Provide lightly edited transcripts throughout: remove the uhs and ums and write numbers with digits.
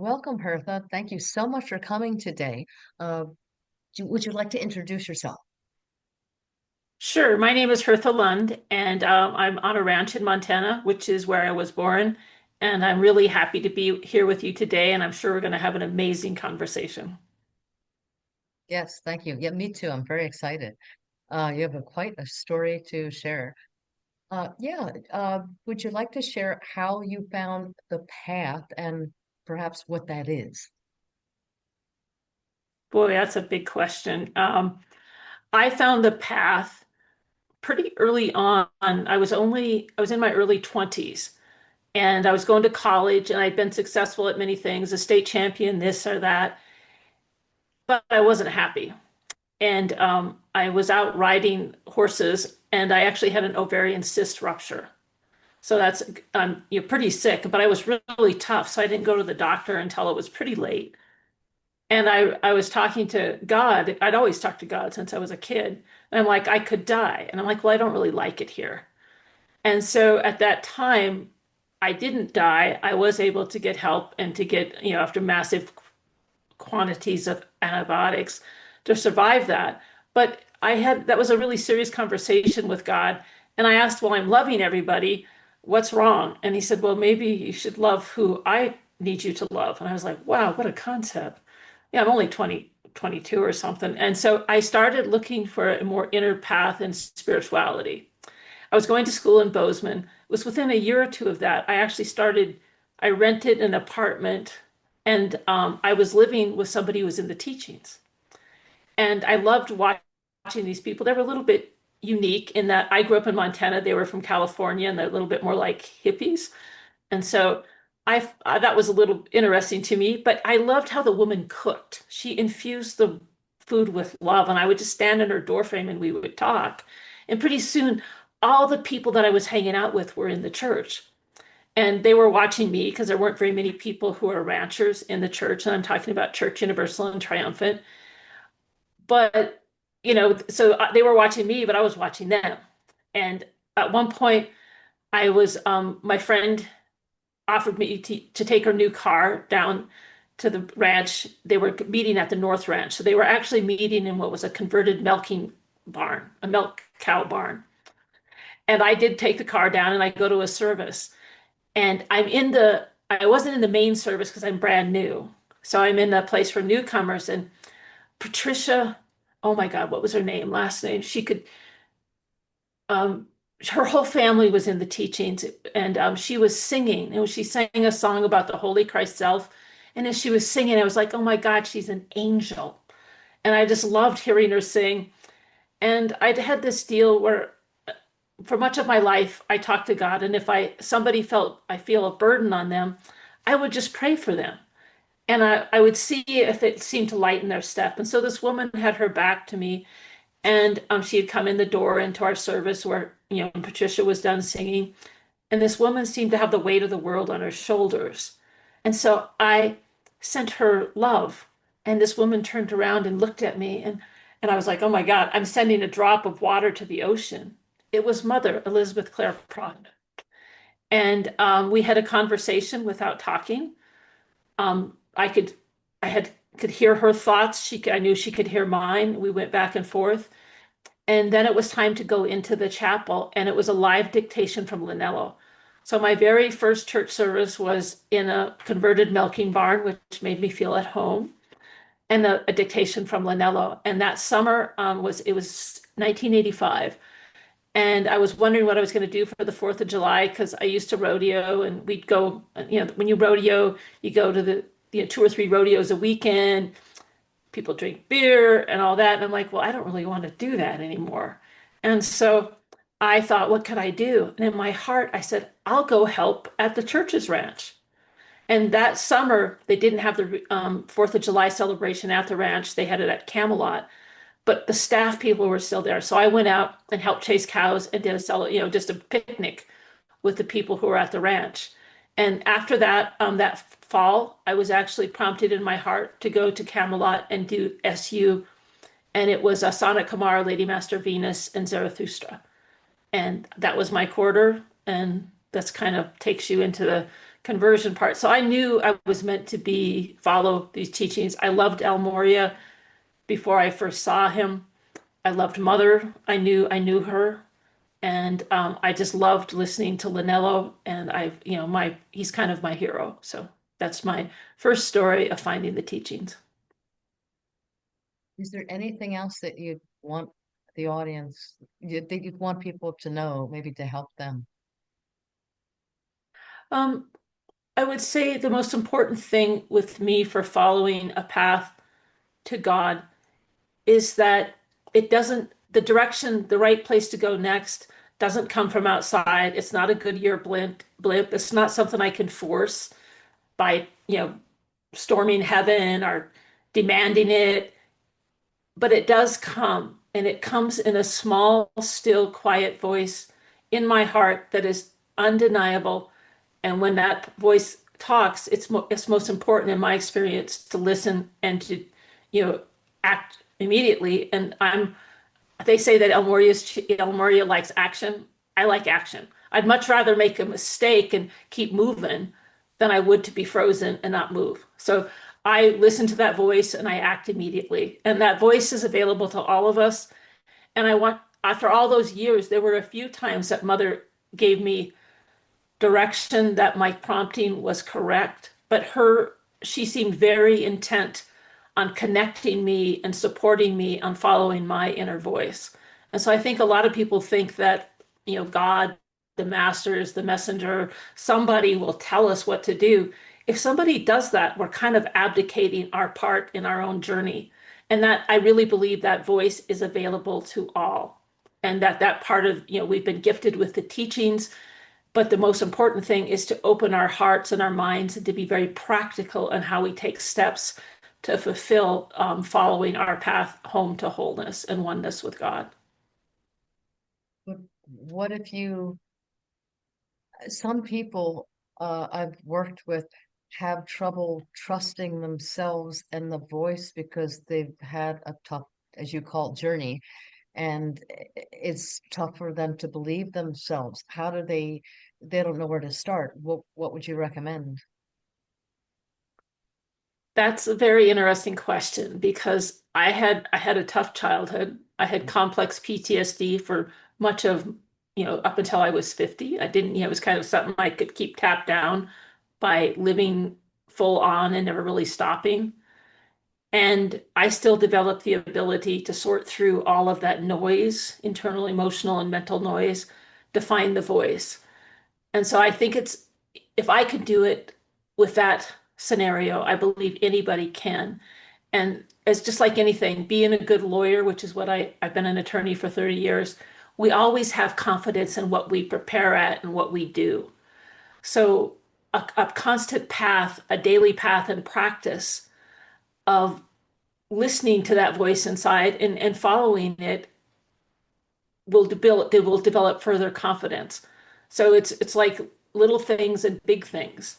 Welcome, Hertha. Thank you so much for coming today. Uh, would you like to introduce yourself? Sure. My name is Hertha Lund, and I'm on a ranch in Montana, which is where I was born. And I'm really happy to be here with you today, and I'm sure we're going to have an amazing conversation. Yes, thank you. Yeah, me too. I'm very excited. You have quite a story to share. Would you like to share how you found the path and perhaps what that is? Boy, that's a big question. I found the path pretty early on. I was in my early 20s, and I was going to college, and I'd been successful at many things, a state champion, this or that, but I wasn't happy. And I was out riding horses, and I actually had an ovarian cyst rupture. So that's you're pretty sick, but I was really tough, so I didn't go to the doctor until it was pretty late. And I was talking to God. I'd always talked to God since I was a kid. And I'm like, I could die. And I'm like, well, I don't really like it here. And so at that time, I didn't die. I was able to get help and to get, after massive quantities of antibiotics to survive that. But that was a really serious conversation with God. And I asked, well, I'm loving everybody. What's wrong? And he said, well, maybe you should love who I need you to love. And I was like, wow, what a concept. Yeah, I'm only 20, 22 or something. And so I started looking for a more inner path in spirituality. I was going to school in Bozeman. It was within a year or two of that. I rented an apartment, and I was living with somebody who was in the teachings. And I loved watching these people. They were a little bit unique in that I grew up in Montana. They were from California, and they're a little bit more like hippies. And so that was a little interesting to me, but I loved how the woman cooked. She infused the food with love, and I would just stand in her doorframe and we would talk. And pretty soon, all the people that I was hanging out with were in the church. And they were watching me because there weren't very many people who are ranchers in the church. And I'm talking about Church Universal and Triumphant. But, they were watching me, but I was watching them. And at one point, my friend offered me to take her new car down to the ranch. They were meeting at the North Ranch. So they were actually meeting in what was a converted milking barn, a milk cow barn. And I did take the car down and I go to a service. And I wasn't in the main service because I'm brand new. So I'm in the place for newcomers. And Patricia, oh my God, what was her name? Last name? Um, her whole family was in the teachings, and she was singing, and she sang a song about the Holy Christ self. And as she was singing, I was like, oh my God, she's an angel. And I just loved hearing her sing. And I'd had this deal where for much of my life, I talked to God, and if somebody felt I feel a burden on them, I would just pray for them. And I would see if it seemed to lighten their step. And so this woman had her back to me, and she had come in the door into our service where, Patricia was done singing. And this woman seemed to have the weight of the world on her shoulders. And so I sent her love. And this woman turned around and looked at me. And I was like, oh my God, I'm sending a drop of water to the ocean. It was Mother Elizabeth Clare Prophet. And we had a conversation without talking. Um, I could, could hear her thoughts. I knew she could hear mine. We went back and forth. And then it was time to go into the chapel, and it was a live dictation from Linello. So my very first church service was in a converted milking barn, which made me feel at home, and a dictation from Linello. And that summer it was 1985, and I was wondering what I was going to do for the 4th of July because I used to rodeo, and we'd go. When you rodeo, you go to the 2 or 3 rodeos a weekend. People drink beer and all that. And I'm like, well, I don't really want to do that anymore. And so I thought, what could I do? And in my heart, I said, I'll go help at the church's ranch. And that summer, they didn't have the 4th of July celebration at the ranch. They had it at Camelot, but the staff people were still there. So I went out and helped chase cows and did just a picnic with the people who were at the ranch. And after that, that fall, I was actually prompted in my heart to go to Camelot and do SU. And it was a Sonnet Kumar, Lady Master Venus, and Zarathustra. And that was my quarter. And that's kind of takes you into the conversion part. So I knew I was meant to be follow these teachings. I loved El Moria before I first saw him. I loved Mother. I knew her, and I just loved listening to Lanello. And he's kind of my hero. So that's my first story of finding the teachings. Is there anything else that you'd want the audience, that you'd want people to know, maybe to help them? Um, I would say the most important thing with me for following a path to God is that the direction, the right place to go next doesn't come from outside. It's not a Goodyear blimp. It's not something I can force by, storming heaven or demanding it, but it does come, and it comes in a small, still, quiet voice in my heart that is undeniable. And when that voice talks, it's most important in my experience to listen and to, you know, act immediately. And they say that El Moria likes action. I like action. I'd much rather make a mistake and keep moving than I would to be frozen and not move. So I listen to that voice and I act immediately. And that voice is available to all of us. And after all those years, there were a few times that Mother gave me direction that my prompting was correct, but she seemed very intent on connecting me and supporting me on following my inner voice. And so I think a lot of people think that, God, the masters, the messenger, somebody will tell us what to do. If somebody does that, we're kind of abdicating our part in our own journey. And that I really believe that voice is available to all. And that part of, we've been gifted with the teachings, but the most important thing is to open our hearts and our minds and to be very practical in how we take steps to fulfill following our path home to wholeness and oneness with God. But what if some people I've worked with have trouble trusting themselves and the voice because they've had a tough, as you call it, journey, and it's tough for them to believe themselves. How do they don't know where to start. What would you recommend? That's a very interesting question because I had a tough childhood. I had complex PTSD for much of, up until I was 50. I didn't, it was kind of something I could keep tapped down by living full on and never really stopping. And I still developed the ability to sort through all of that noise, internal, emotional, and mental noise, to find the voice. And so I think if I could do it with that scenario, I believe anybody can. And it's just like anything, being a good lawyer, which is what I've been an attorney for 30 years, we always have confidence in what we prepare at and what we do. So a constant path, a daily path and practice of listening to that voice inside and following it will develop further confidence. So it's like little things and big things.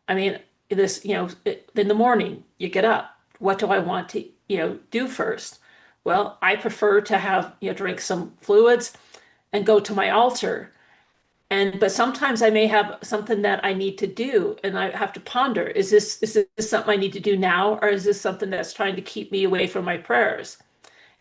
I mean, in the morning, you get up. What do I want to, do first? Well, I prefer to have, drink some fluids and go to my altar. But sometimes I may have something that I need to do and I have to ponder, is this something I need to do now, or is this something that's trying to keep me away from my prayers?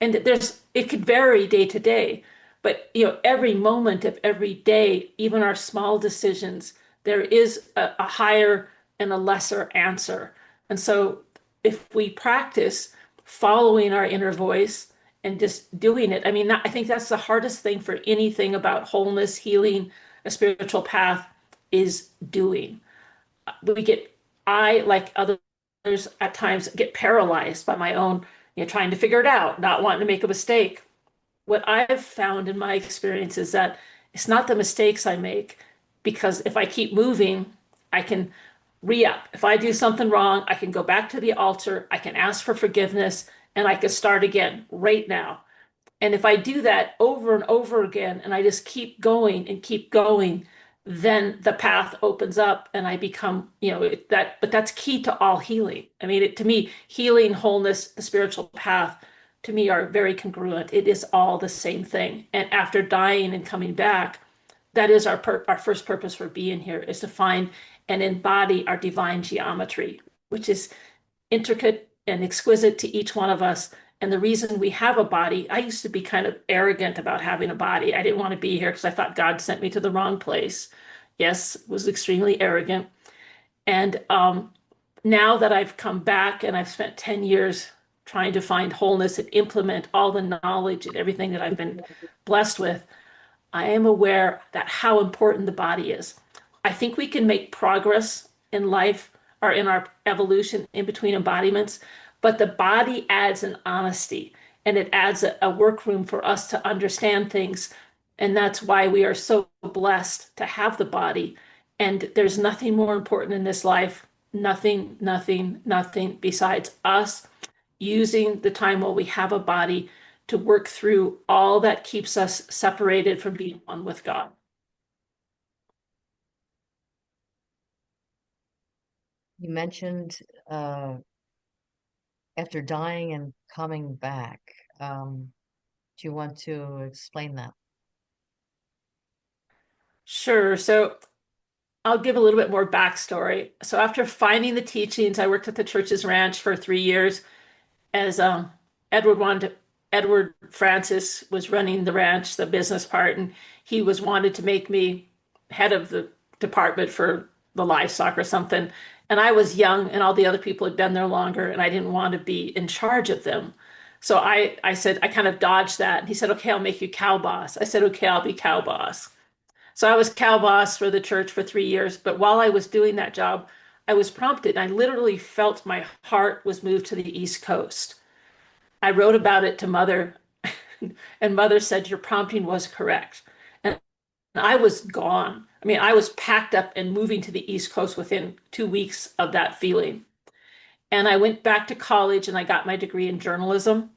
And it could vary day to day, but every moment of every day, even our small decisions, there is a higher and a lesser answer. And so if we practice following our inner voice and just doing it, I mean, I think that's the hardest thing for anything about wholeness, healing, a spiritual path, is doing. We get, I, like others at times, get paralyzed by my own, trying to figure it out, not wanting to make a mistake. What I've found in my experience is that it's not the mistakes I make, because if I keep moving, I can re-up. If I do something wrong, I can go back to the altar, I can ask for forgiveness, and I can start again right now. And if I do that over and over again, and I just keep going, then the path opens up and I become, but that's key to all healing. I mean, to me, healing, wholeness, the spiritual path, to me are very congruent. It is all the same thing. And after dying and coming back, that is our first purpose for being here, is to find and embody our divine geometry, which is intricate and exquisite to each one of us. And the reason we have a body, I used to be kind of arrogant about having a body. I didn't want to be here because I thought God sent me to the wrong place. Yes, was extremely arrogant. And now that I've come back and I've spent 10 years trying to find wholeness and implement all the knowledge and everything that I've been blessed with, I am aware that how important the body is. I think we can make progress in life or in our evolution in between embodiments, but the body adds an honesty and it adds a workroom for us to understand things. And that's why we are so blessed to have the body. And there's nothing more important in this life, nothing, nothing, nothing besides us using the time while we have a body to work through all that keeps us separated from being one with God. You mentioned after dying and coming back. Do you want to explain that? Sure. So I'll give a little bit more backstory. So after finding the teachings, I worked at the church's ranch for 3 years as Edward wanted to, Edward Francis was running the ranch, the business part, and he was wanted to make me head of the department for the livestock or something. And I was young, and all the other people had been there longer, and I didn't want to be in charge of them. So I said, I kind of dodged that. And he said, okay, I'll make you cow boss. I said, okay, I'll be cow boss. So I was cow boss for the church for 3 years. But while I was doing that job, I was prompted. I literally felt my heart was moved to the East Coast. I wrote about it to Mother, and Mother said, your prompting was correct. And I was gone. I mean, I was packed up and moving to the East Coast within 2 weeks of that feeling. And I went back to college and I got my degree in journalism.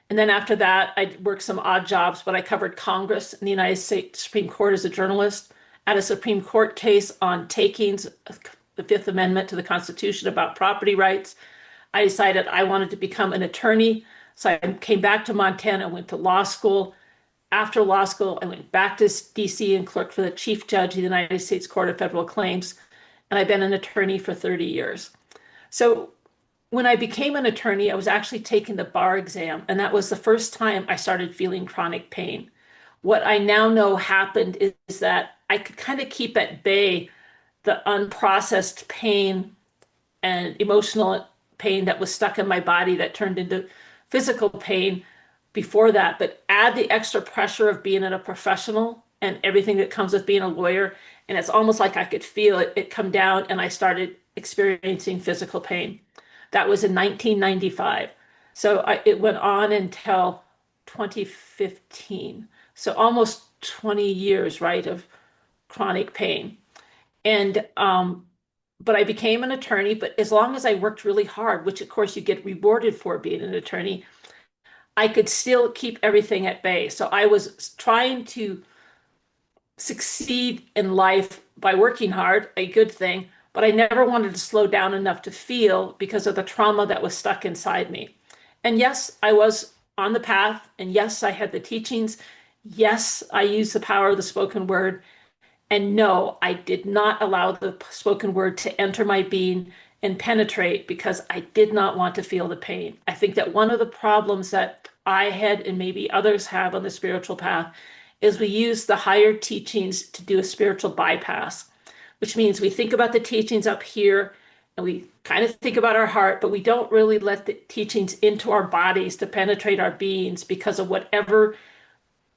And then after that, I worked some odd jobs, but I covered Congress in the United States Supreme Court as a journalist, at a Supreme Court case on takings, the Fifth Amendment to the Constitution about property rights. I decided I wanted to become an attorney. So I came back to Montana, went to law school. After law school, I went back to DC and clerked for the Chief Judge of the United States Court of Federal Claims. And I've been an attorney for 30 years. So when I became an attorney, I was actually taking the bar exam, and that was the first time I started feeling chronic pain. What I now know happened is that I could kind of keep at bay the unprocessed pain and emotional pain that was stuck in my body that turned into physical pain before that, but add the extra pressure of being a professional and everything that comes with being a lawyer. And it's almost like I could feel it come down, and I started experiencing physical pain. That was in 1995. So it went on until 2015. So almost 20 years, right, of chronic pain. And but I became an attorney, but as long as I worked really hard, which of course you get rewarded for being an attorney, I could still keep everything at bay. So I was trying to succeed in life by working hard, a good thing, but I never wanted to slow down enough to feel because of the trauma that was stuck inside me. And yes, I was on the path, and yes, I had the teachings. Yes, I used the power of the spoken word. And no, I did not allow the spoken word to enter my being and penetrate because I did not want to feel the pain. I think that one of the problems that I had and maybe others have on the spiritual path is we use the higher teachings to do a spiritual bypass, which means we think about the teachings up here and we kind of think about our heart, but we don't really let the teachings into our bodies to penetrate our beings because of whatever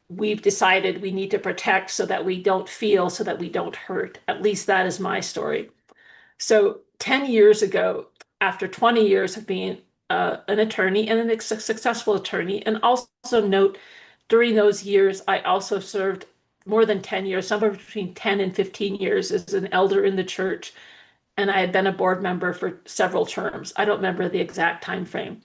we've decided we need to protect so that we don't feel, so that we don't hurt. At least that is my story. So 10 years ago, after 20 years of being an attorney and a successful attorney, and also note during those years, I also served more than 10 years, somewhere between 10 and 15 years as an elder in the church. And I had been a board member for several terms. I don't remember the exact time frame.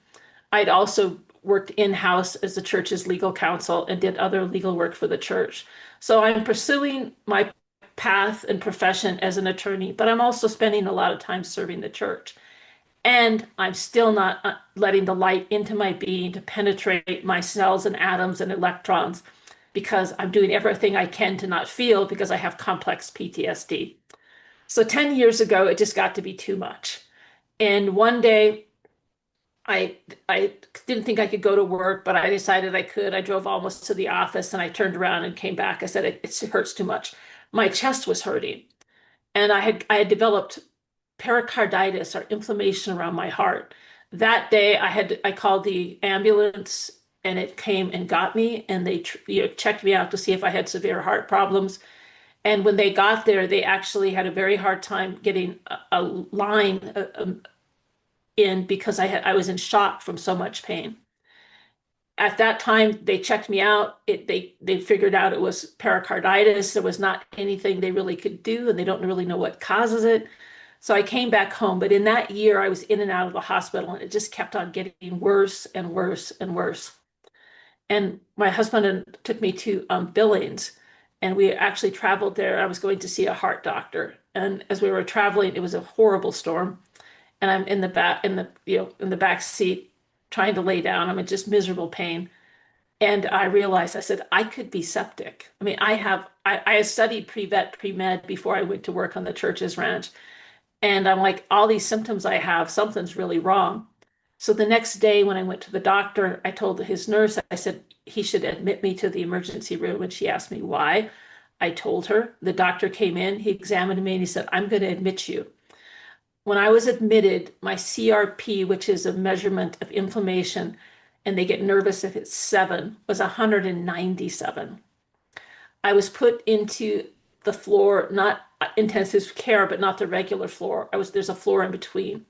I'd also worked in-house as the church's legal counsel and did other legal work for the church. So I'm pursuing my path and profession as an attorney, but I'm also spending a lot of time serving the church. And I'm still not letting the light into my being to penetrate my cells and atoms and electrons. because I'm doing everything I can to not feel because I have complex PTSD. So 10 years ago, it just got to be too much. And one day, I I didn't think I could go to work, but I decided I could. I drove almost to the office and I turned around and came back. I said, it hurts too much. My chest was hurting. And I had developed pericarditis or inflammation around my heart. That day I called the ambulance and it came and got me and they checked me out to see if I had severe heart problems. And when they got there, they actually had a very hard time getting a line in because I was in shock from so much pain. At that time, they checked me out. They figured out it was pericarditis. There was not anything they really could do, and they don't really know what causes it. So I came back home. But in that year, I was in and out of the hospital, and it just kept on getting worse and worse and worse. And my husband took me to Billings, and we actually traveled there. I was going to see a heart doctor, and as we were traveling, it was a horrible storm, and I'm in the back in the back seat trying to lay down. I'm in just miserable pain. And I realized, I said, I could be septic. I mean, I studied pre-vet, pre-med before I went to work on the church's ranch. And I'm like, all these symptoms I have, something's really wrong. So the next day when I went to the doctor, I told his nurse, I said, he should admit me to the emergency room. And she asked me why. I told her. The doctor came in, he examined me, and he said, I'm going to admit you. When I was admitted, my CRP, which is a measurement of inflammation, and they get nervous if it's 7, was 197. I was put into the floor, not intensive care, but not the regular floor. There's a floor in between.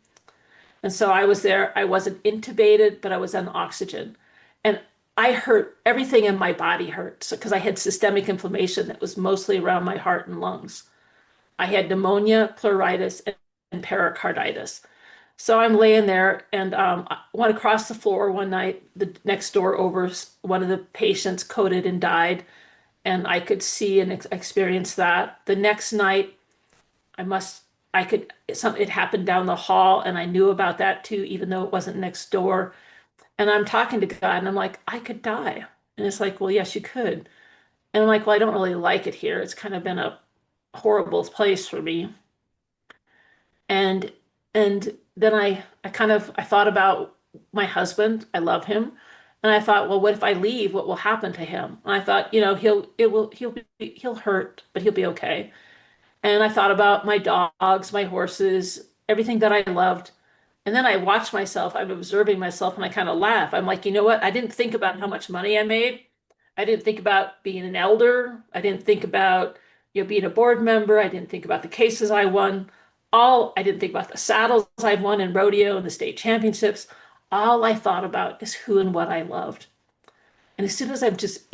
And so I was there. I wasn't intubated, but I was on oxygen. And I hurt, everything in my body hurt because I had systemic inflammation that was mostly around my heart and lungs. I had pneumonia, pleuritis, and pericarditis. So I'm laying there and I went across the floor one night, the next door over, one of the patients coded and died. And I could see and experience that. The next night, I must, I could, it happened down the hall and I knew about that too, even though it wasn't next door. And I'm talking to God and I'm like, I could die. And it's like, well, yes, you could. And I'm like, well, I don't really like it here. It's kind of been a horrible place for me. And and then I thought about my husband. I love him. And I thought, well, what if I leave? What will happen to him? And I thought, he'll hurt, but he'll be okay. And I thought about my dogs, my horses, everything that I loved. And then I watched myself, I'm observing myself, and I kind of laugh. I'm like, you know what? I didn't think about how much money I made. I didn't think about being an elder. I didn't think about, being a board member. I didn't think about the cases I won. I didn't think about the saddles I've won in rodeo and the state championships. All I thought about is who and what I loved. And as soon as I'm just,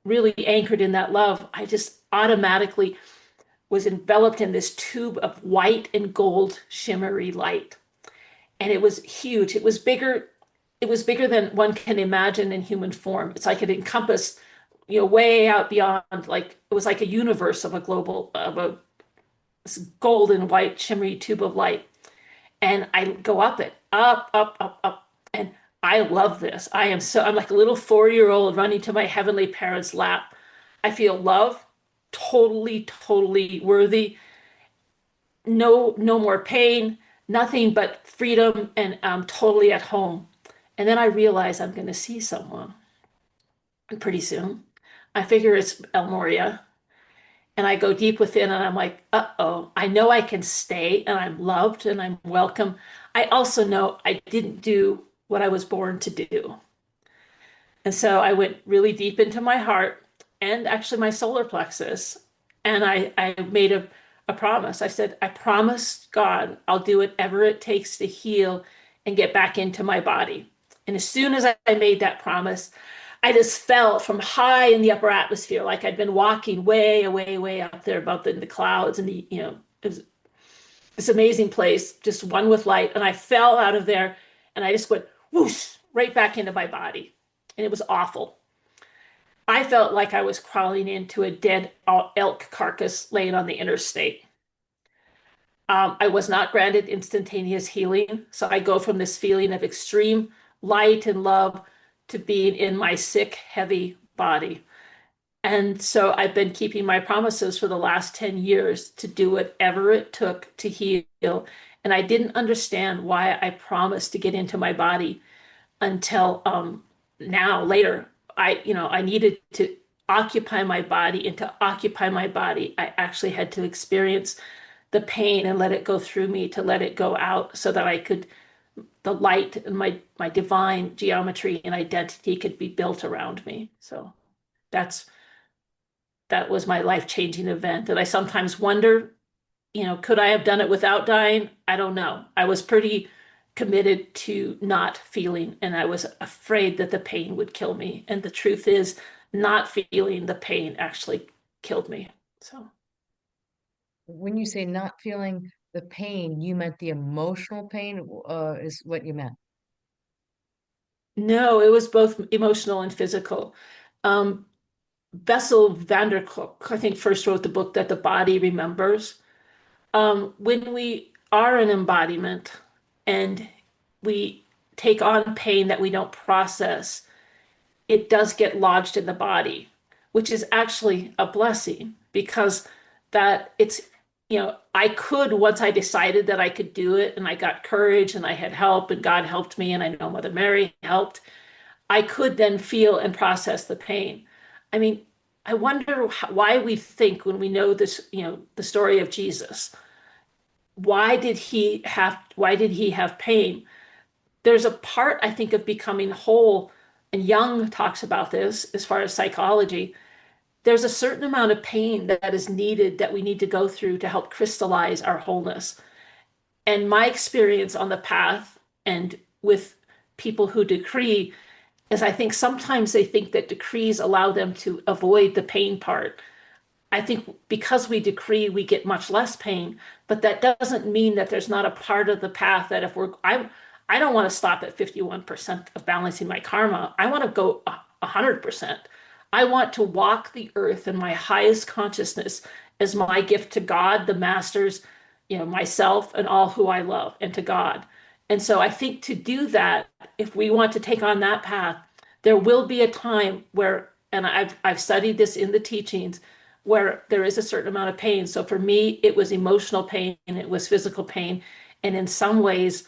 really anchored in that love, I just automatically was enveloped in this tube of white and gold shimmery light. And it was huge. It was bigger. It was bigger than one can imagine in human form. It's like it encompassed, way out beyond, like it was like a universe of a gold and white shimmery tube of light. And I go up it, up, up, up, up. And I love this. I'm like a little 4-year-old running to my heavenly parents' lap. I feel love, totally, totally worthy. No, no more pain, nothing but freedom, and I'm totally at home. And then I realize I'm going to see someone pretty soon. I figure it's Elmoria. And I go deep within and I'm like, uh-oh, I know I can stay and I'm loved and I'm welcome. I also know I didn't do what I was born to do. And so I went really deep into my heart and actually my solar plexus. And I made a promise. I said, I promised God I'll do whatever it takes to heal and get back into my body. And as soon as I made that promise, I just felt from high in the upper atmosphere, like I'd been walking way, way, way up there above the clouds, and it was this amazing place, just one with light. And I fell out of there, and I just went whoosh right back into my body, and it was awful. I felt like I was crawling into a dead elk carcass laying on the interstate. I was not granted instantaneous healing, so I go from this feeling of extreme light and love to being in my sick, heavy body. And so I've been keeping my promises for the last 10 years to do whatever it took to heal. And I didn't understand why I promised to get into my body until now later. I needed to occupy my body, and to occupy my body, I actually had to experience the pain and let it go through me, to let it go out so that I could, the light and my divine geometry and identity could be built around me. So that's that was my life-changing event. And I sometimes wonder, could I have done it without dying? I don't know. I was pretty committed to not feeling, and I was afraid that the pain would kill me. And the truth is, not feeling the pain actually killed me. So, When you say not feeling the pain, you meant the emotional pain, is what you meant. no, it was both emotional and physical. Um, Bessel van der Kolk, I think, first wrote the book that the body remembers. When we are an embodiment and we take on pain that we don't process, it does get lodged in the body, which is actually a blessing because that it's, I could, once I decided that I could do it and I got courage and I had help and God helped me and I know Mother Mary helped, I could then feel and process the pain. I mean, I wonder why we think when we know this, the story of Jesus, why did he have pain? There's a part, I think, of becoming whole, and Jung talks about this as far as psychology. There's a certain amount of pain that is needed, that we need to go through to help crystallize our wholeness. And my experience on the path and with people who decree is, I think sometimes they think that decrees allow them to avoid the pain part. I think because we decree, we get much less pain, but that doesn't mean that there's not a part of the path that if I don't want to stop at 51% of balancing my karma. I want to go 100%. I want to walk the earth in my highest consciousness as my gift to God, the masters, myself, and all who I love, and to God. And so I think to do that, if we want to take on that path, there will be a time where, and I've studied this in the teachings, where there is a certain amount of pain. So for me, it was emotional pain and it was physical pain. And in some ways,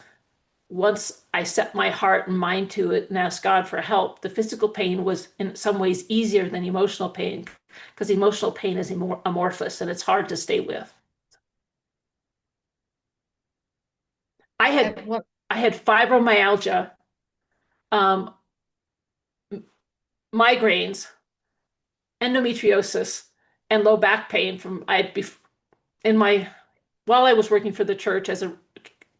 once I set my heart and mind to it and asked God for help, the physical pain was in some ways easier than emotional pain, because emotional pain is amorphous and it's hard to stay with. I At had what I had fibromyalgia, um, migraines, endometriosis, and low back pain from I had in my while I was working for the church as a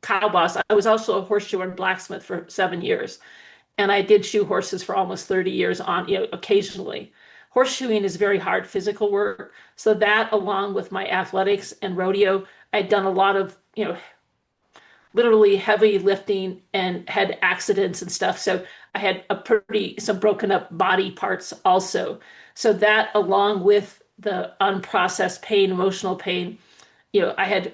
cow boss. I was also a horseshoe and blacksmith for 7 years, and I did shoe horses for almost 30 years on, occasionally. Horseshoeing is very hard physical work. So that, along with my athletics and rodeo, I'd done a lot of, literally heavy lifting and had accidents and stuff. So I had some broken up body parts also. So that, along with the unprocessed pain, emotional pain, I had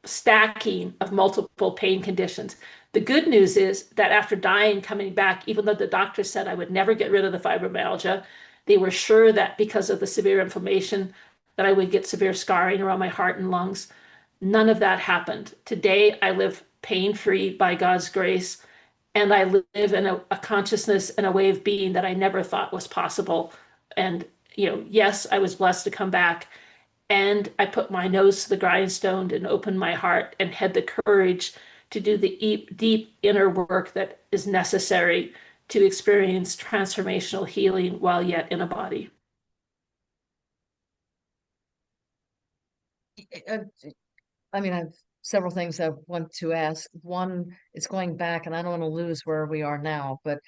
stacking of multiple pain conditions. The good news is that after dying, coming back, even though the doctor said I would never get rid of the fibromyalgia, they were sure that because of the severe inflammation, that I would get severe scarring around my heart and lungs. None of that happened. Today, I live pain-free by God's grace, and I live in a consciousness and a way of being that I never thought was possible. And, yes, I was blessed to come back, and I put my nose to the grindstone and opened my heart and had the courage to do the deep, deep inner work that is necessary to experience transformational healing while yet in a body. uh, I mean, I've several things I want to ask. One is going back, and I don't want to lose where we are now, but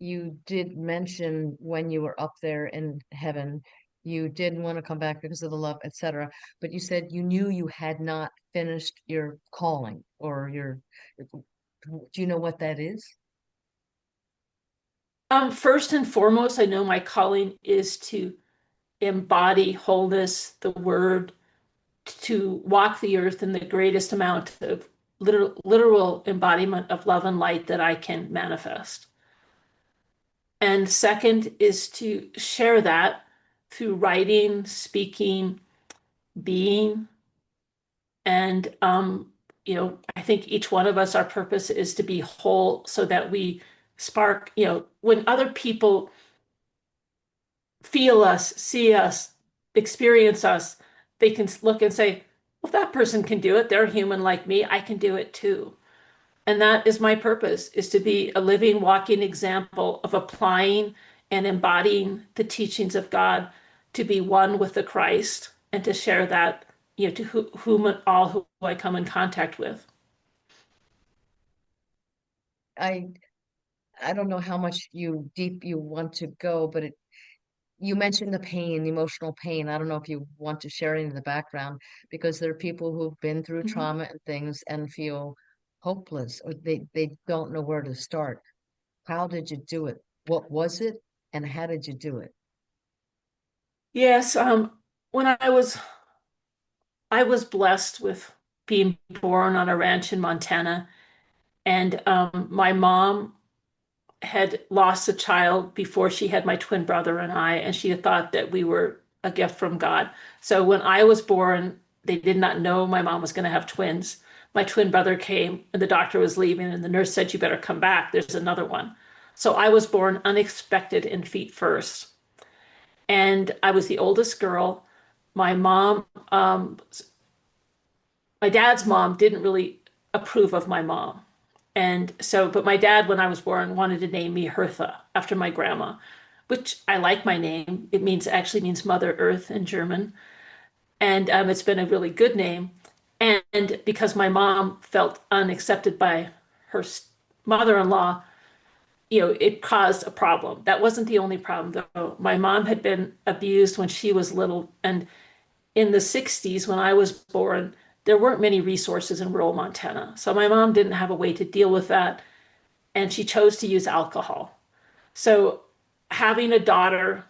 you did mention when you were up there in heaven, you didn't want to come back because of the love, etc. But you said you knew you had not finished your calling or your, do you know what that is? First and foremost, I know my calling is to embody wholeness, the word, to walk the earth in the greatest amount of literal embodiment of love and light that I can manifest. And second is to share that through writing, speaking, being. And, I think each one of us, our purpose is to be whole so that we spark, when other people feel us, see us, experience us, they can look and say, well, if that person can do it, they're human like me, I can do it too. And that is my purpose, is to be a living, walking example of applying and embodying the teachings of God to be one with the Christ and to share that, to whom all who I come in contact with. I I don't know how much deep you want to go, but you mentioned the pain, the emotional pain. I don't know if you want to share any of the background, because there are people who've been through Mhm. trauma and things and feel hopeless, or they don't know where to start. How did you do it? What was it? And how did you do it? Yes, when I was blessed with being born on a ranch in Montana, and my mom had lost a child before she had my twin brother and I, and she had thought that we were a gift from God. So when I was born, they did not know my mom was going to have twins. My twin brother came, and the doctor was leaving, and the nurse said, "You better come back. There's another one." So I was born unexpected and feet first. And I was the oldest girl. My mom, my dad's mom didn't really approve of my mom. And so, but my dad, when I was born, wanted to name me Hertha after my grandma, which I like my name. It actually means Mother Earth in German. And it's been a really good name. And because my mom felt unaccepted by her mother-in-law, it caused a problem. That wasn't the only problem, though. My mom had been abused when she was little. And in the 60s, when I was born, there weren't many resources in rural Montana. So my mom didn't have a way to deal with that, and she chose to use alcohol. So having a daughter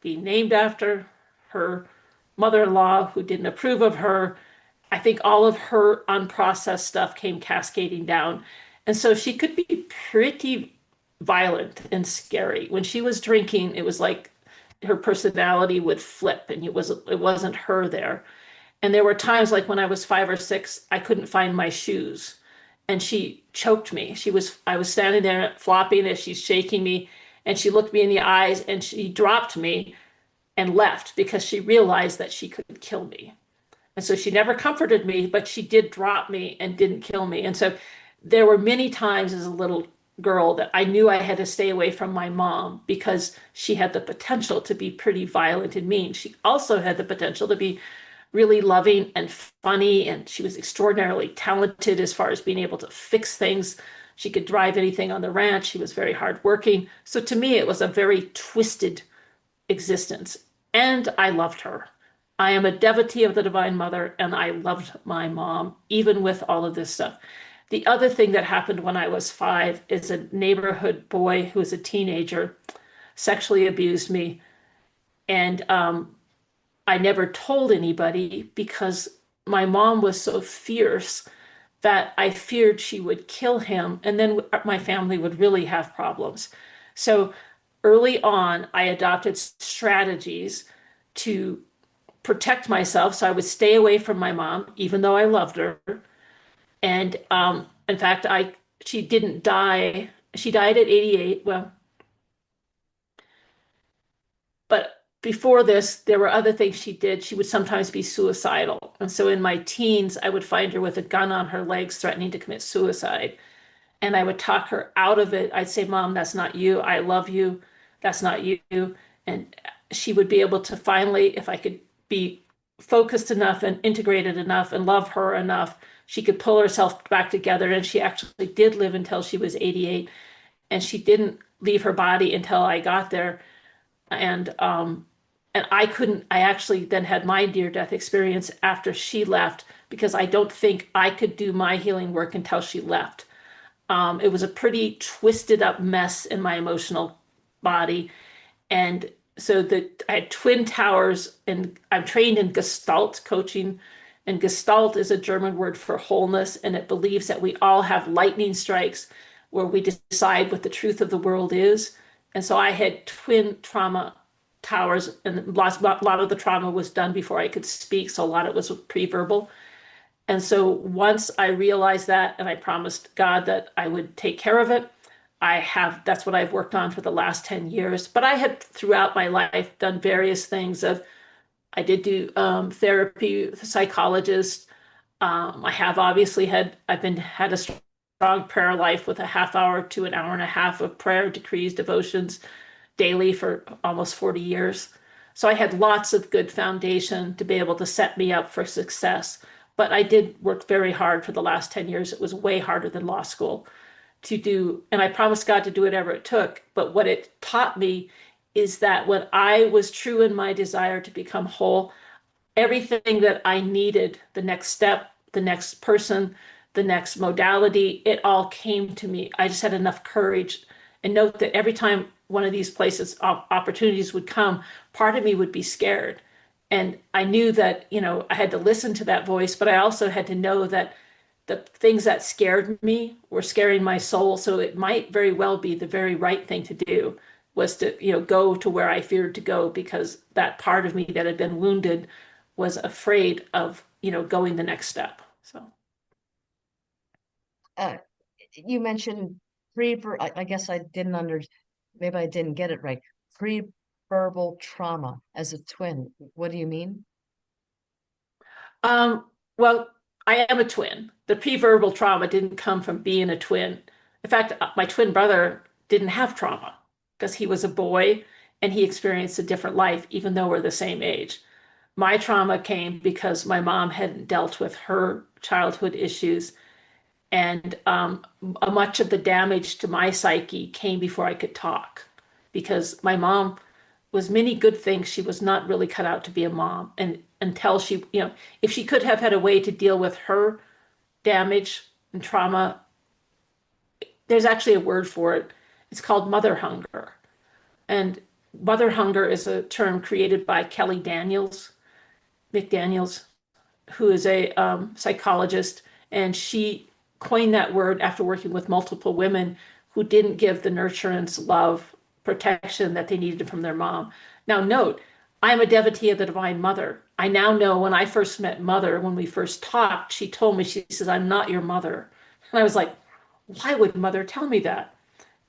be named after her mother-in-law who didn't approve of her, I think all of her unprocessed stuff came cascading down. And so she could be pretty violent and scary. When she was drinking, it was like her personality would flip and it wasn't her there. And there were times like when I was 5 or 6, I couldn't find my shoes. And she choked me. I was standing there flopping as she's shaking me, and she looked me in the eyes and she dropped me and left because she realized that she could kill me. And so she never comforted me, but she did drop me and didn't kill me. And so there were many times as a little girl that I knew I had to stay away from my mom because she had the potential to be pretty violent and mean. She also had the potential to be really loving and funny, and she was extraordinarily talented as far as being able to fix things. She could drive anything on the ranch. She was very hardworking. So to me, it was a very twisted existence. And I loved her. I am a devotee of the Divine Mother, and I loved my mom, even with all of this stuff. The other thing that happened when I was 5 is a neighborhood boy who was a teenager sexually abused me. And I never told anybody because my mom was so fierce that I feared she would kill him, and then my family would really have problems. So early on, I adopted strategies to protect myself. So I would stay away from my mom, even though I loved her. And in fact, she didn't die. She died at 88. Well, but before this, there were other things she did. She would sometimes be suicidal. And so in my teens, I would find her with a gun on her legs, threatening to commit suicide. And I would talk her out of it. I'd say, "Mom, that's not you. I love you. That's not you." And she would be able to finally, if I could be focused enough and integrated enough and love her enough, she could pull herself back together. And she actually did live until she was 88. And she didn't leave her body until I got there. And I actually then had my near death experience after she left because I don't think I could do my healing work until she left. It was a pretty twisted up mess in my emotional body. And so I had twin towers, and I'm trained in Gestalt coaching. And Gestalt is a German word for wholeness, and it believes that we all have lightning strikes where we decide what the truth of the world is. And so I had twin trauma towers, and a lot of the trauma was done before I could speak, so a lot of it was pre-verbal. And so once I realized that, and I promised God that I would take care of it, that's what I've worked on for the last 10 years. But I had throughout my life done various things of, I did do therapy with a psychologist. I have obviously had a strong prayer life with a half hour to an hour and a half of prayer, decrees, devotions daily for almost 40 years. So I had lots of good foundation to be able to set me up for success. But I did work very hard for the last 10 years. It was way harder than law school to do, and I promised God to do whatever it took. But what it taught me is that when I was true in my desire to become whole, everything that I needed, the next step, the next person, the next modality, it all came to me. I just had enough courage. And note that every time one of these places, opportunities would come, part of me would be scared. And I knew that, I had to listen to that voice, but I also had to know that the things that scared me were scaring my soul. So it might very well be the very right thing to do was to, go to where I feared to go because that part of me that had been wounded was afraid of, going the next step. So, Uh, you mentioned I guess I didn't maybe I didn't get it right. Pre-verbal trauma as a twin. What do you mean? well, I am a twin. The pre-verbal trauma didn't come from being a twin. In fact, my twin brother didn't have trauma because he was a boy and he experienced a different life, even though we're the same age. My trauma came because my mom hadn't dealt with her childhood issues, and much of the damage to my psyche came before I could talk. Because my mom was many good things, she was not really cut out to be a mom. And until she, if she could have had a way to deal with her damage and trauma, there's actually a word for it. It's called mother hunger. And mother hunger is a term created by Kelly McDaniels, who is a psychologist, and she coined that word after working with multiple women who didn't give the nurturance, love, protection that they needed from their mom. Now, note, I'm a devotee of the Divine Mother. I now know when I first met Mother, when we first talked, she told me, she says, I'm not your mother. And I was like, why would Mother tell me that?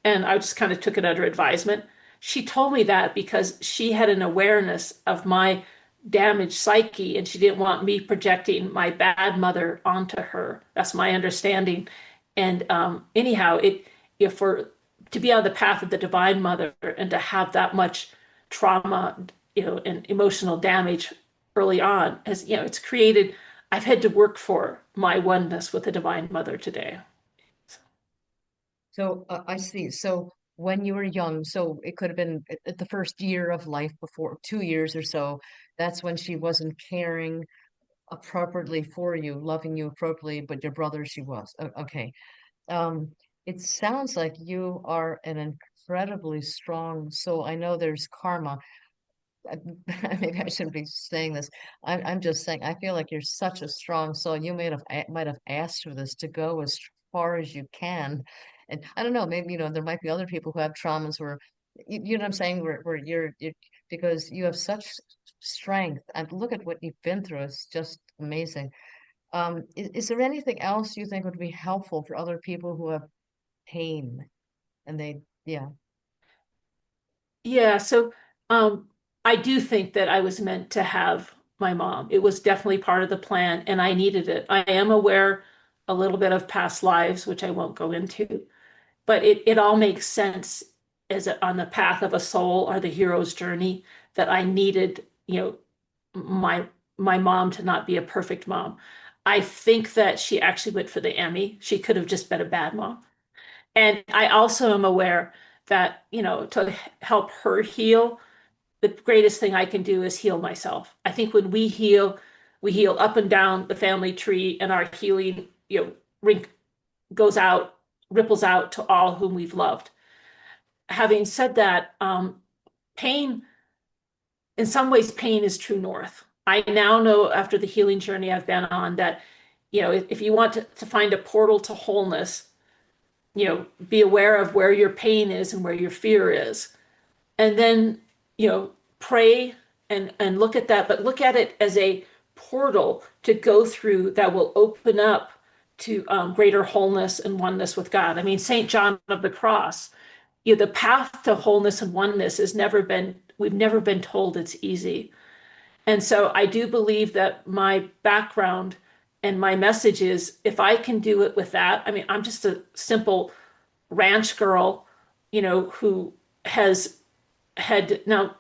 And I just kind of took it under advisement. She told me that because she had an awareness of my damaged psyche and she didn't want me projecting my bad mother onto her. That's my understanding. And anyhow, for to be on the path of the Divine Mother and to have that much trauma, and emotional damage early on, as it's created. I've had to work for my oneness with the Divine Mother today. So I see. So when you were young, so it could have been at the first year of life before 2 years or so, that's when she wasn't caring appropriately for you, loving you appropriately, but your brother she was. Okay. Um, it sounds like you are an incredibly strong soul. I know there's karma. uh, Maybe I shouldn't be saying this. I'm just saying I feel like you're such a strong soul. You might have asked for this to go as far as you can, and I don't know. Maybe there might be other people who have traumas where you know what I'm saying, where you're because you have such strength. And look at what you've been through. It's just amazing. Is there anything else you think would be helpful for other people who have pain and yeah. Yeah, so um, I do think that I was meant to have my mom. It was definitely part of the plan, and I needed it. I am aware a little bit of past lives, which I won't go into, but it all makes sense on the path of a soul or the hero's journey that I needed, my my mom to not be a perfect mom. I think that she actually went for the Emmy. She could have just been a bad mom. And I also am aware that, to help her heal, the greatest thing I can do is heal myself. I think when we heal up and down the family tree, and our healing, rink goes out, ripples out to all whom we've loved. Having said that, pain, in some ways, pain is true north. I now know after the healing journey I've been on that, if you want to find a portal to wholeness, be aware of where your pain is and where your fear is. And then, pray and look at that, but look at it as a portal to go through that will open up to greater wholeness and oneness with God. I mean, St. John of the Cross, the path to wholeness and oneness we've never been told it's easy. And so I do believe that my background and my message is if I can do it with that, I mean, I'm just a simple ranch girl, who has had now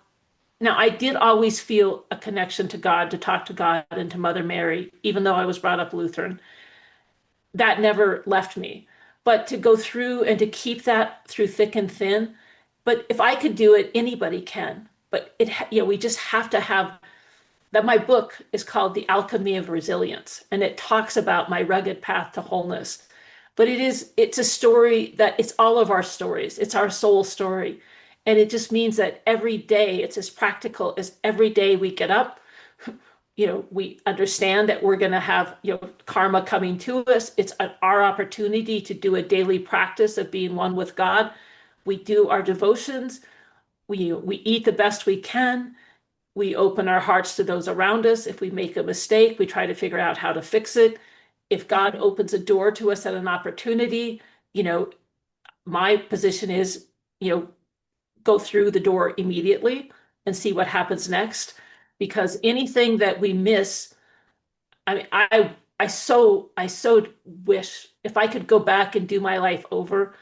I did always feel a connection to God, to talk to God and to Mother Mary, even though I was brought up Lutheran. That never left me. But to go through and to keep that through thick and thin, but if I could do it, anybody can. But we just have to have that. My book is called The Alchemy of Resilience, and it talks about my rugged path to wholeness. But it's a story that it's all of our stories. It's our soul story. And it just means that every day it's as practical as every day we get up, we understand that we're going to have, karma coming to us. It's our opportunity to do a daily practice of being one with God. We do our devotions. We eat the best we can. We open our hearts to those around us. If we make a mistake, we try to figure out how to fix it. If God opens a door to us at an opportunity, my position is, go through the door immediately and see what happens next. Because anything that we miss, I mean, I so wish if I could go back and do my life over,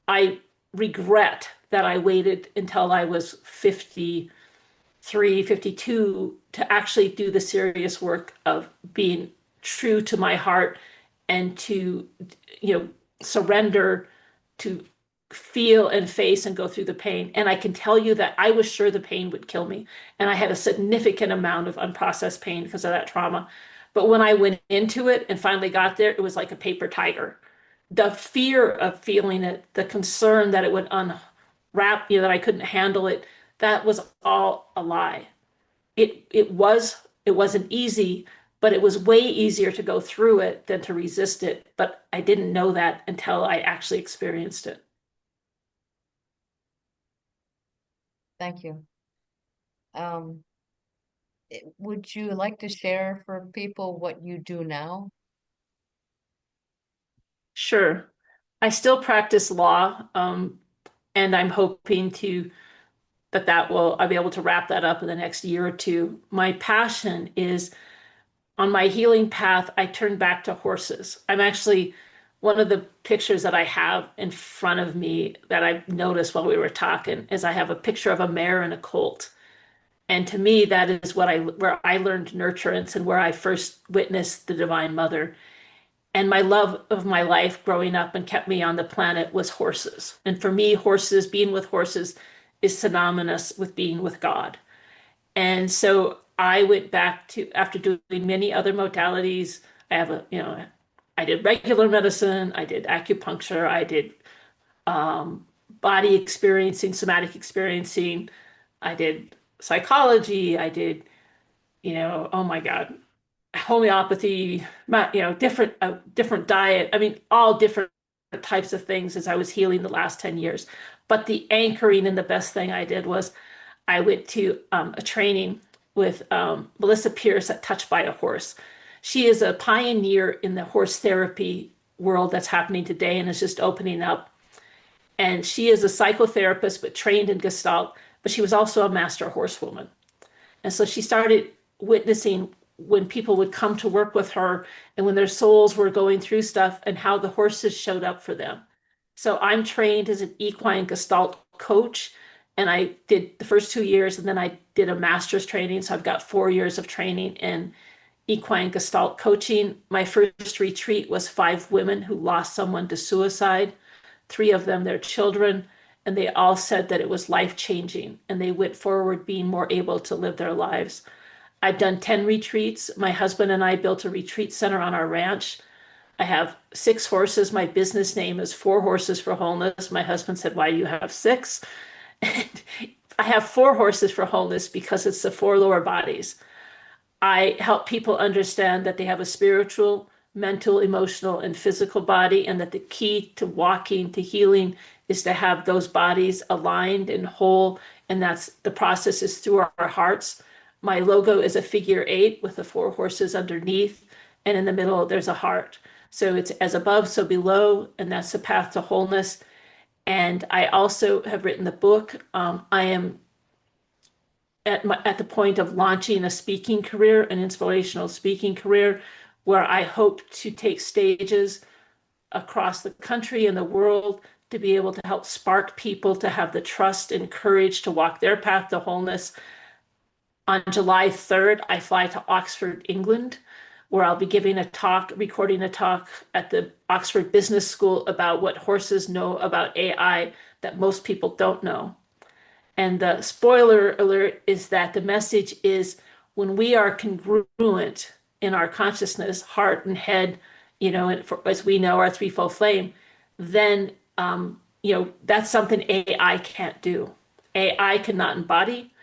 I regret that I waited until I was 53, 52 to actually do the serious work of being true to my heart and to, surrender, to feel and face and go through the pain. And I can tell you that I was sure the pain would kill me. And I had a significant amount of unprocessed pain because of that trauma. But when I went into it and finally got there, it was like a paper tiger. The fear of feeling it, the concern that it would unwrap, that I couldn't handle it, that was all a lie. It wasn't easy, but it was way easier to go through it than to resist it. But I didn't know that until I actually experienced it. Thank you. Um, would you like to share for people what you do now? Sure. I still practice law, and I'm hoping I'll be able to wrap that up in the next year or two. My passion is on my healing path, I turn back to horses. I'm actually one of the pictures that I have in front of me that I noticed while we were talking is I have a picture of a mare and a colt. And to me, that is where I learned nurturance and where I first witnessed the Divine Mother. And my love of my life growing up and kept me on the planet was horses. And for me, being with horses is synonymous with being with God. And so I went back to, after doing many other modalities, I did regular medicine, I did acupuncture, I did body experiencing, somatic experiencing, I did psychology, I did, oh my God, homeopathy, different diet. I mean, all different types of things as I was healing the last 10 years. But the anchoring and the best thing I did was I went to a training with Melissa Pierce at Touched by a Horse. She is a pioneer in the horse therapy world that's happening today and is just opening up. And she is a psychotherapist, but trained in Gestalt, but she was also a master horsewoman. And so she started witnessing when people would come to work with her and when their souls were going through stuff and how the horses showed up for them. So I'm trained as an equine Gestalt coach, and I did the first 2 years, and then I did a master's training. So I've got 4 years of training in equine Gestalt coaching. My first retreat was 5 women who lost someone to suicide, 3 of them their children, and they all said that it was life-changing, and they went forward being more able to live their lives. I've done 10 retreats. My husband and I built a retreat center on our ranch. I have 6 horses. My business name is 4 Horses for Wholeness. My husband said, "Why do you have 6?" And I have 4 horses for wholeness because it's the 4 lower bodies. I help people understand that they have a spiritual, mental, emotional, and physical body, and that the key to walking, to healing, is to have those bodies aligned and whole and that's the process is through our hearts. My logo is a figure eight with the four horses underneath, and in the middle there's a heart. So it's as above, so below, and that's the path to wholeness. And I also have written the book. I am at the point of launching a speaking career, an inspirational speaking career, where I hope to take stages across the country and the world to be able to help spark people to have the trust and courage to walk their path to wholeness. On July 3rd, I fly to Oxford, England, where I'll be giving a talk, recording a talk at the Oxford Business School about what horses know about AI that most people don't know. And the spoiler alert is that the message is when we are congruent in our consciousness, heart and head, and as we know, our threefold flame, then, that's something AI can't do. AI cannot embody.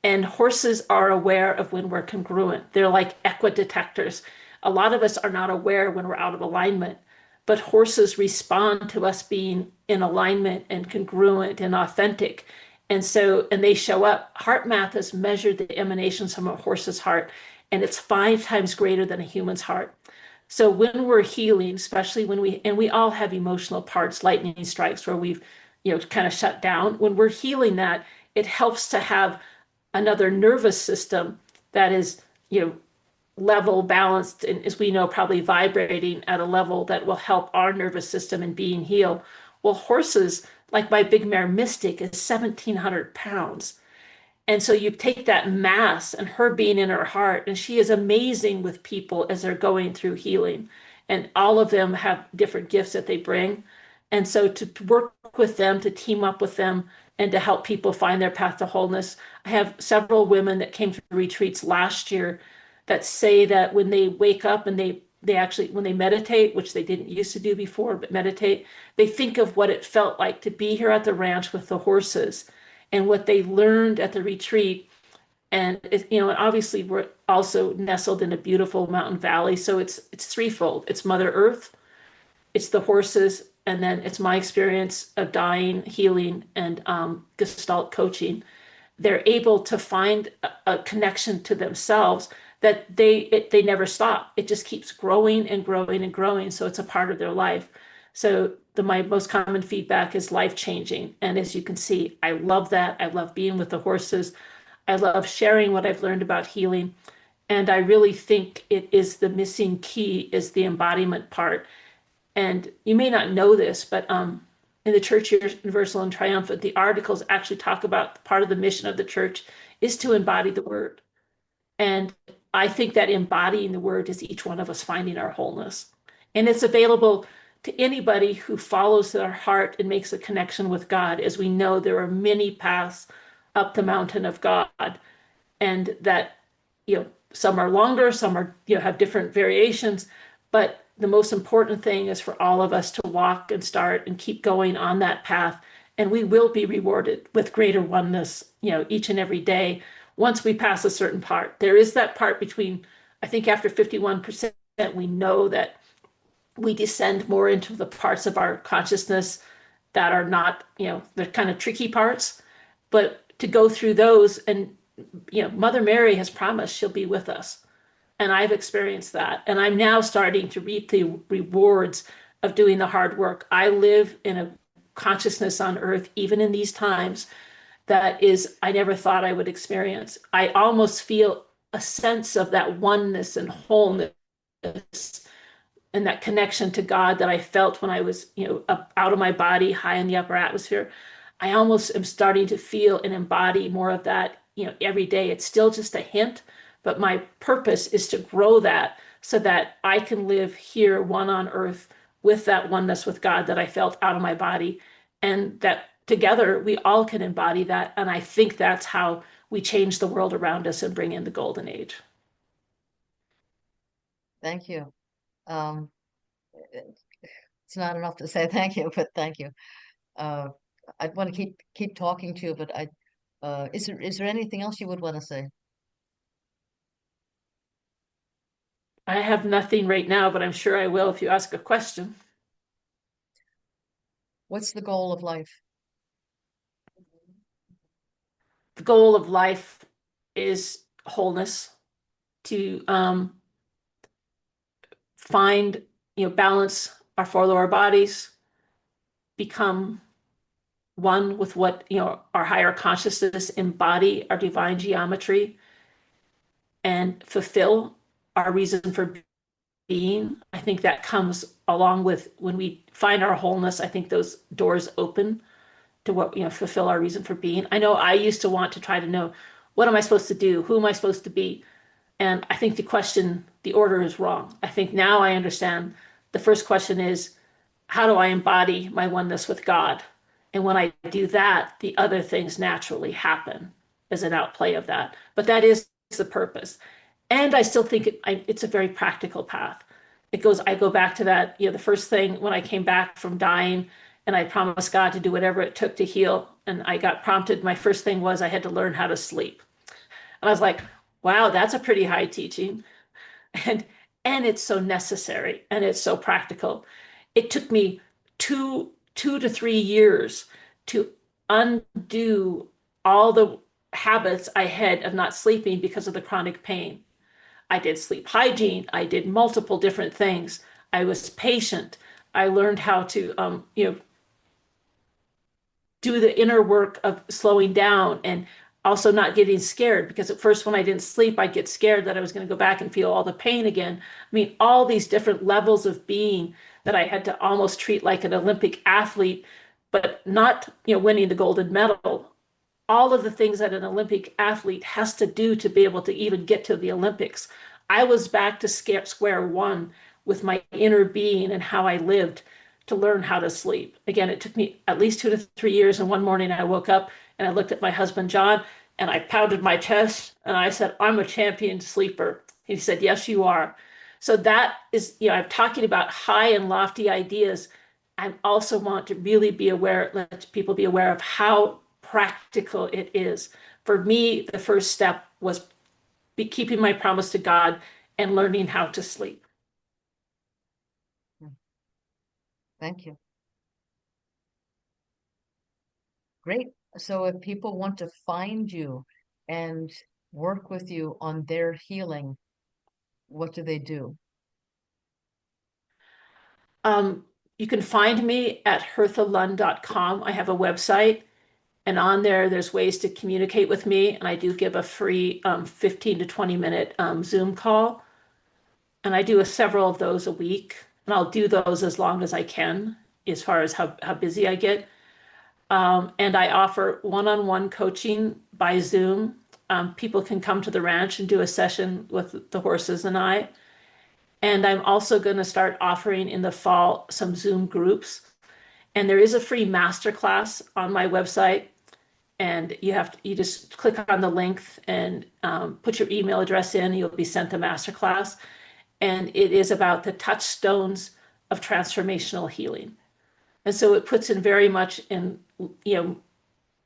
And horses are aware of when we're congruent. They're like equidetectors. A lot of us are not aware when we're out of alignment, but horses respond to us being in alignment and congruent and authentic. And they show up. Heart math has measured the emanations from a horse's heart, and it's 5 times greater than a human's heart. So when we're healing, especially and we all have emotional parts, lightning strikes where we've, kind of shut down. When we're healing that, it helps to have another nervous system that is, level balanced and, as we know, probably vibrating at a level that will help our nervous system in being healed. Well, horses, like my big mare Mystic, is 1,700 pounds. And so you take that mass and her being in her heart, and she is amazing with people as they're going through healing. And all of them have different gifts that they bring. And so to work with them, to team up with them, and to help people find their path to wholeness. I have several women that came to retreats last year that say that when they wake up and they actually, when they meditate, which they didn't used to do before, but meditate, they think of what it felt like to be here at the ranch with the horses and what they learned at the retreat. And and obviously we're also nestled in a beautiful mountain valley. So it's threefold. It's Mother Earth, it's the horses, and then it's my experience of dying, healing, and Gestalt coaching. They're able to find a connection to themselves that they never stop. It just keeps growing and growing and growing. So it's a part of their life. So my most common feedback is life changing. And as you can see, I love that. I love being with the horses. I love sharing what I've learned about healing. And I really think it is the missing key is the embodiment part. And you may not know this, but in the Church Universal and Triumphant, the articles actually talk about part of the mission of the church is to embody the word. And I think that embodying the word is each one of us finding our wholeness. And it's available to anybody who follows their heart and makes a connection with God. As we know, there are many paths up the mountain of God, and that, some are longer, some are, have different variations, but the most important thing is for all of us to walk and start and keep going on that path. And we will be rewarded with greater oneness, each and every day once we pass a certain part. There is that part between, I think after 51%, we know that we descend more into the parts of our consciousness that are not, the kind of tricky parts. But to go through those, and, Mother Mary has promised she'll be with us. And I've experienced that. And I'm now starting to reap the rewards of doing the hard work. I live in a consciousness on earth, even in these times, that is, I never thought I would experience. I almost feel a sense of that oneness and wholeness and that connection to God that I felt when I was, up out of my body, high in the upper atmosphere. I almost am starting to feel and embody more of that, every day. It's still just a hint, but my purpose is to grow that so that I can live here, one on earth, with that oneness with God that I felt out of my body, and that together we all can embody that. And I think that's how we change the world around us and bring in the golden age. Thank you. Um, it's not enough to say thank you, but thank you. Uh, I'd want to keep talking to you, but is there anything else you would want to say? I have nothing right now, but I'm sure I will if you ask a question. What's the goal of life? the goal of life is wholeness, to find, balance our four lower bodies, become one with what, our higher consciousness, embody our divine geometry, and fulfill our reason for being. I think that comes along with when we find our wholeness. I think those doors open to what, fulfill our reason for being. I know I used to want to try to know, what am I supposed to do? Who am I supposed to be? And I think the order is wrong. I think now I understand the first question is, how do I embody my oneness with God? And when I do that, the other things naturally happen as an outplay of that. But that is the purpose. And I still think it's a very practical path. I go back to that, the first thing when I came back from dying and I promised God to do whatever it took to heal. And I got prompted, my first thing was I had to learn how to sleep. And I was like, wow, that's a pretty high teaching. And and it's so necessary and it's so practical. It took me two to 3 years to undo all the habits I had of not sleeping because of the chronic pain. I did sleep hygiene. I did multiple different things. I was patient. I learned how to, do the inner work of slowing down and also not getting scared, because at first when I didn't sleep, I'd get scared that I was going to go back and feel all the pain again. I mean, all these different levels of being that I had to almost treat like an Olympic athlete, but not, winning the golden medal. All of the things that an Olympic athlete has to do to be able to even get to the Olympics. I was back to square one with my inner being and how I lived to learn how to sleep. Again, it took me at least 2 to 3 years. And one morning I woke up and I looked at my husband, John, and I pounded my chest and I said, I'm a champion sleeper. He said, yes, you are. So that is, I'm talking about high and lofty ideas. I also want to really let people be aware of how practical it is. For me, the first step was keeping my promise to God and learning how to sleep. Thank you. Great. So if people want to find you and work with you on their healing, what do they do? Um, you can find me at herthalund.com. I have a website, and on there, there's ways to communicate with me. And I do give a free 15 to 20-minute Zoom call. And I do several of those a week. And I'll do those as long as I can, as far as how busy I get. And I offer one-on-one coaching by Zoom. People can come to the ranch and do a session with the horses and I. And I'm also going to start offering in the fall some Zoom groups. And there is a free masterclass on my website. And you just click on the link and put your email address in. You'll be sent the masterclass. And it is about the touchstones of transformational healing. And so it puts in very much in,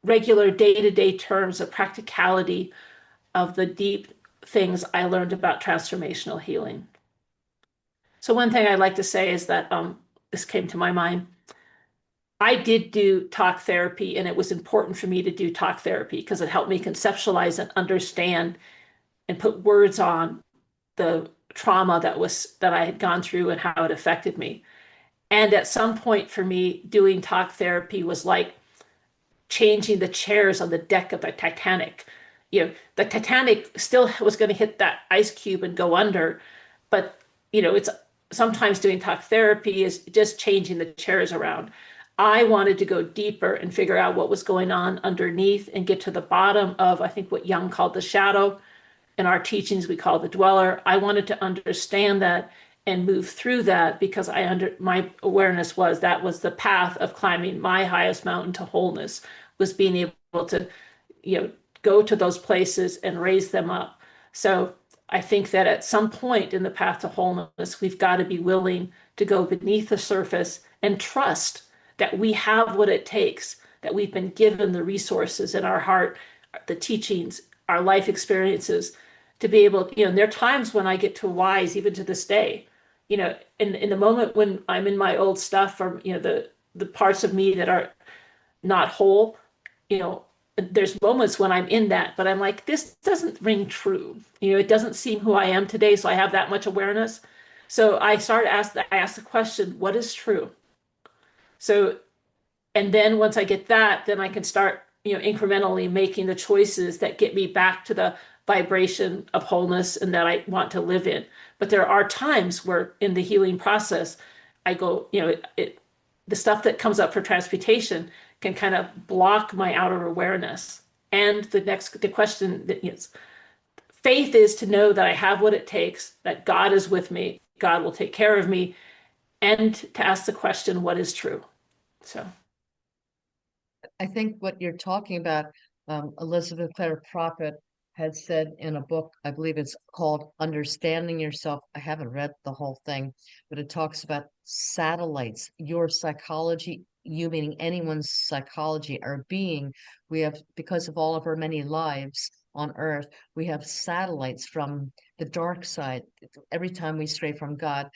regular day-to-day terms of practicality of the deep things I learned about transformational healing. So one thing I'd like to say is that this came to my mind. I did do talk therapy, and it was important for me to do talk therapy because it helped me conceptualize and understand and put words on the trauma that I had gone through and how it affected me. And at some point for me, doing talk therapy was like changing the chairs on the deck of the Titanic. The Titanic still was going to hit that ice cube and go under, but it's sometimes doing talk therapy is just changing the chairs around. I wanted to go deeper and figure out what was going on underneath and get to the bottom of, I think, what Jung called the shadow. In our teachings, we call the dweller. I wanted to understand that and move through that because my awareness was that was the path of climbing my highest mountain to wholeness, was being able to, go to those places and raise them up. So I think that at some point in the path to wholeness, we've got to be willing to go beneath the surface and trust that we have what it takes, that we've been given the resources in our heart, the teachings, our life experiences to be able, and there are times when I get to wise, even to this day, in the moment when I'm in my old stuff or, the parts of me that are not whole, you know, there's moments when I'm in that, but I'm like, this doesn't ring true. It doesn't seem who I am today, so I have that much awareness. So I asked the question, what is true? So, and then once I get that, then I can start, incrementally making the choices that get me back to the vibration of wholeness and that I want to live in. But there are times where in the healing process, I go, the stuff that comes up for transmutation can kind of block my outer awareness. And the question that is, faith is to know that I have what it takes, that God is with me, God will take care of me, and to ask the question, what is true? So. I think what you're talking about, Elizabeth Clare Prophet had said in a book, I believe it's called Understanding Yourself. I haven't read the whole thing, but it talks about satellites, your psychology, you meaning anyone's psychology, our being. We have, because of all of our many lives on Earth, we have satellites from the dark side. Every time we stray from God,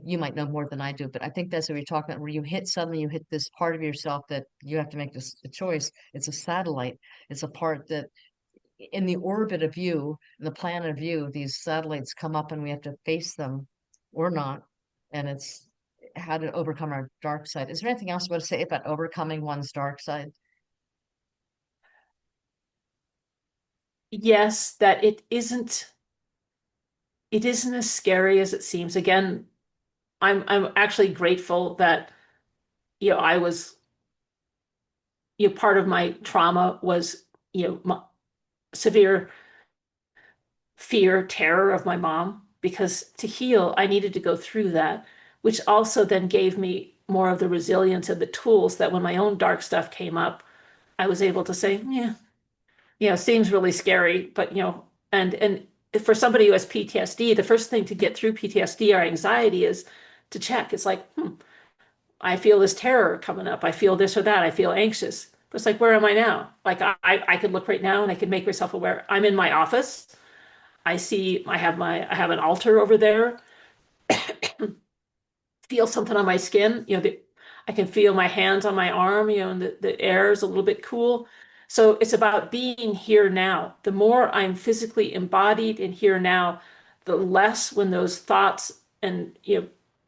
you might know more than I do, but I think that's what you're talking about, where suddenly you hit this part of yourself that you have to make this a choice. It's a satellite. It's a part that in the orbit of you, in the planet of you, these satellites come up and we have to face them or not. And it's how to overcome our dark side. Is there anything else you want to say about overcoming one's dark side? Yes, that it isn't as scary as it seems. Again, I'm actually grateful that I was part of my trauma was severe fear, terror of my mom, because to heal, I needed to go through that, which also then gave me more of the resilience and the tools that when my own dark stuff came up, I was able to say, yeah, seems really scary, but and for somebody who has PTSD, the first thing to get through PTSD or anxiety is to check. It's like, I feel this terror coming up. I feel this or that. I feel anxious. But it's like, where am I now? Like I could look right now and I could make myself aware. I'm in my office. I have an altar over there. Feel something on my skin. I can feel my hands on my arm, and the air is a little bit cool. So it's about being here now. The more I'm physically embodied in here now, the less when those thoughts and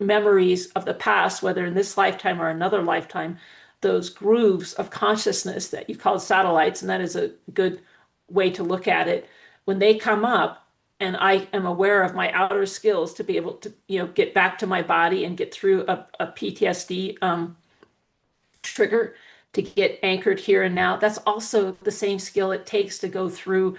memories of the past, whether in this lifetime or another lifetime, those grooves of consciousness that you call satellites, and that is a good way to look at it, when they come up, and I am aware of my outer skills to be able to, get back to my body and get through a PTSD trigger, to get anchored here and now. That's also the same skill it takes to go through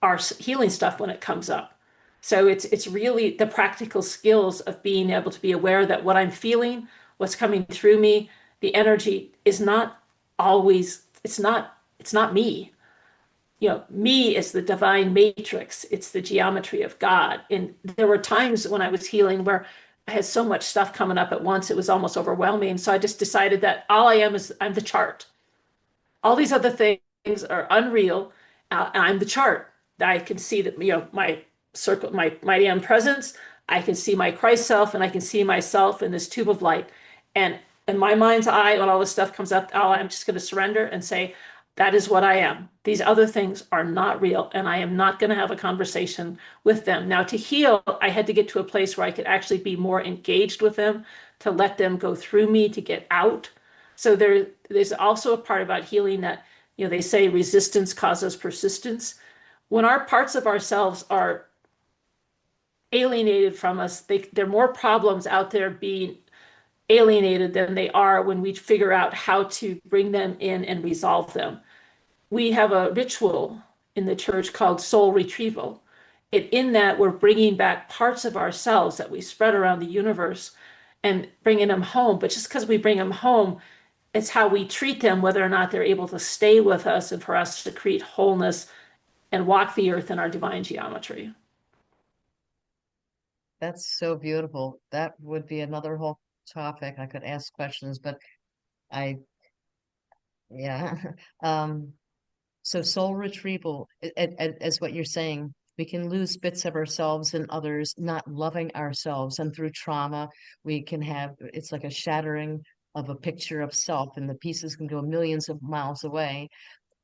our healing stuff when it comes up. So it's really the practical skills of being able to be aware that what I'm feeling, what's coming through me, the energy is not always, it's not me. Me is the divine matrix. It's the geometry of God. And there were times when I was healing where I had so much stuff coming up at once, it was almost overwhelming. So I just decided that all I am is I'm the chart. All these other things are unreal. And I'm the chart. I can see that, my circle, my mighty own presence. I can see my Christ self, and I can see myself in this tube of light. And in my mind's eye, when all this stuff comes up, I'm just going to surrender and say, that is what I am. These other things are not real, and I am not going to have a conversation with them. Now, to heal, I had to get to a place where I could actually be more engaged with them, to let them go through me, to get out. So there's also a part about healing that, they say resistance causes persistence. When our parts of ourselves are alienated from us, there are more problems out there being alienated than they are when we figure out how to bring them in and resolve them. We have a ritual in the church called soul retrieval. In that, we're bringing back parts of ourselves that we spread around the universe and bringing them home. But just because we bring them home, it's how we treat them, whether or not they're able to stay with us and for us to create wholeness and walk the earth in our divine geometry. That's so beautiful. That would be another whole topic. I could ask questions, but I, yeah. Um, So soul retrieval, as what you're saying, we can lose bits of ourselves and others, not loving ourselves. And through trauma, we can have, it's like a shattering of a picture of self, and the pieces can go millions of miles away.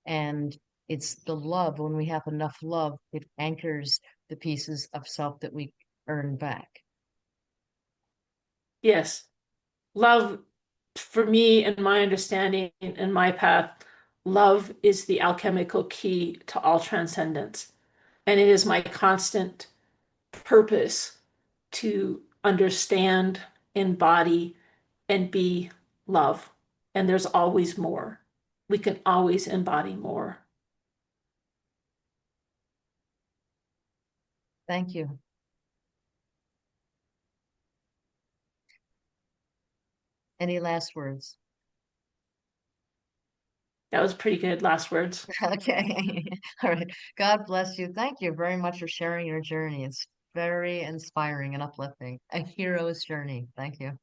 And it's the love. When we have enough love, it anchors the pieces of self that we earn back. Yes. Love, for me and my understanding and my path, love is the alchemical key to all transcendence. And it is my constant purpose to understand, embody, and be love. And there's always more. We can always embody more. Thank you. Any last words? That was pretty good last words. Okay. All right. God bless you. Thank you very much for sharing your journey. It's very inspiring and uplifting. A hero's journey. Thank you.